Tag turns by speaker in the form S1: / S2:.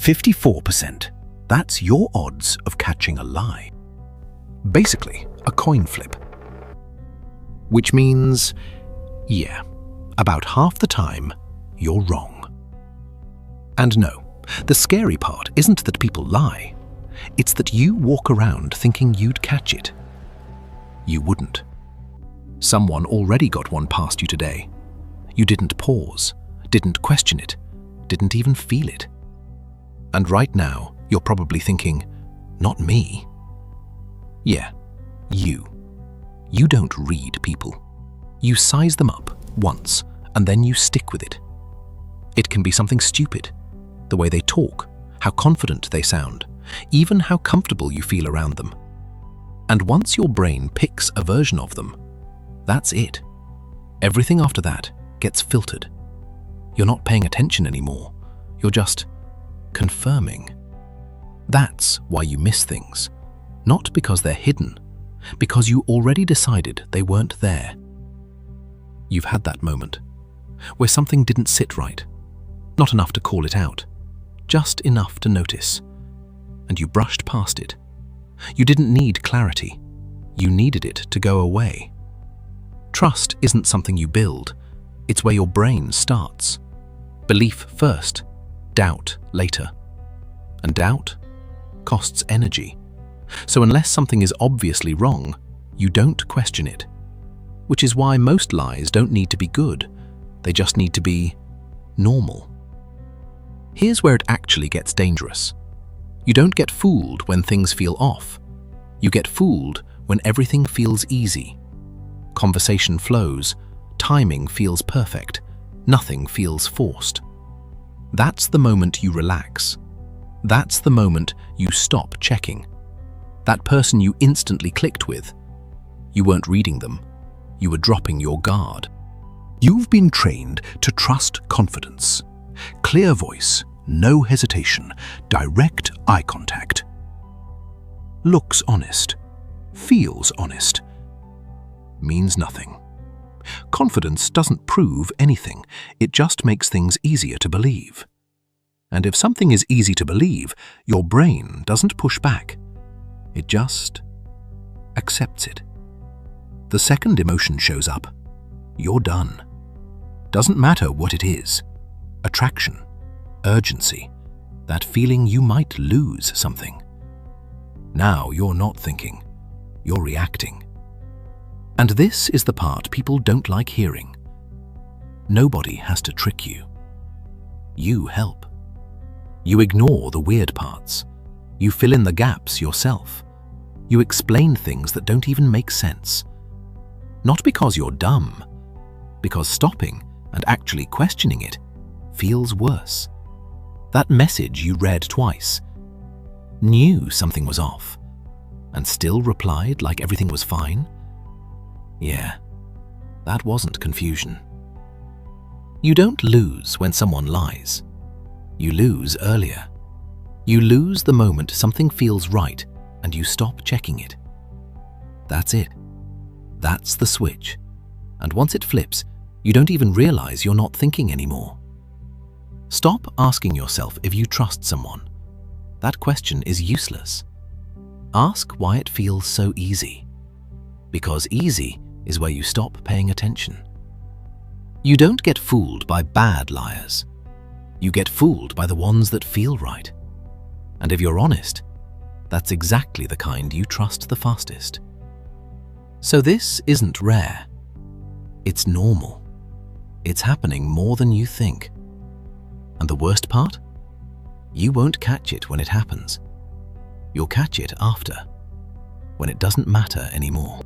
S1: 54%. That's your odds of catching a lie. Basically, a coin flip. Which means, yeah, about half the time, you're wrong. And no, the scary part isn't that people lie. It's that you walk around thinking you'd catch it. You wouldn't. Someone already got one past you today. You didn't pause, didn't question it, didn't even feel it. And right now, you're probably thinking, not me. Yeah, you. You don't read people. You size them up once, and then you stick with it. It can be something stupid, the way they talk, how confident they sound, even how comfortable you feel around them. And once your brain picks a version of them, that's it. Everything after that gets filtered. You're not paying attention anymore. You're just confirming. That's why you miss things. Not because they're hidden, because you already decided they weren't there. You've had that moment where something didn't sit right. Not enough to call it out, just enough to notice. And you brushed past it. You didn't need clarity. You needed it to go away. Trust isn't something you build. It's where your brain starts. Belief first, doubt later. And doubt costs energy. So unless something is obviously wrong, you don't question it. Which is why most lies don't need to be good. They just need to be normal. Here's where it actually gets dangerous. You don't get fooled when things feel off. You get fooled when everything feels easy. Conversation flows, timing feels perfect, nothing feels forced. That's the moment you relax. That's the moment you stop checking. That person you instantly clicked with, you weren't reading them. You were dropping your guard. You've been trained to trust confidence. Clear voice, no hesitation, direct eye contact. Looks honest, feels honest, means nothing. Confidence doesn't prove anything, it just makes things easier to believe. And if something is easy to believe, your brain doesn't push back. It just accepts it. The second emotion shows up, you're done. Doesn't matter what it is. Attraction, urgency, that feeling you might lose something. Now you're not thinking, you're reacting. And this is the part people don't like hearing. Nobody has to trick you. You help. You ignore the weird parts. You fill in the gaps yourself. You explain things that don't even make sense. Not because you're dumb, because stopping and actually questioning it feels worse. That message you read twice, knew something was off, and still replied like everything was fine? Yeah, that wasn't confusion. You don't lose when someone lies. You lose earlier. You lose the moment something feels right and you stop checking it. That's it. That's the switch. And once it flips, you don't even realize you're not thinking anymore. Stop asking yourself if you trust someone. That question is useless. Ask why it feels so easy. Because easy is where you stop paying attention. You don't get fooled by bad liars. You get fooled by the ones that feel right. And if you're honest, that's exactly the kind you trust the fastest. So this isn't rare. It's normal. It's happening more than you think. And the worst part? You won't catch it when it happens. You'll catch it after, when it doesn't matter anymore.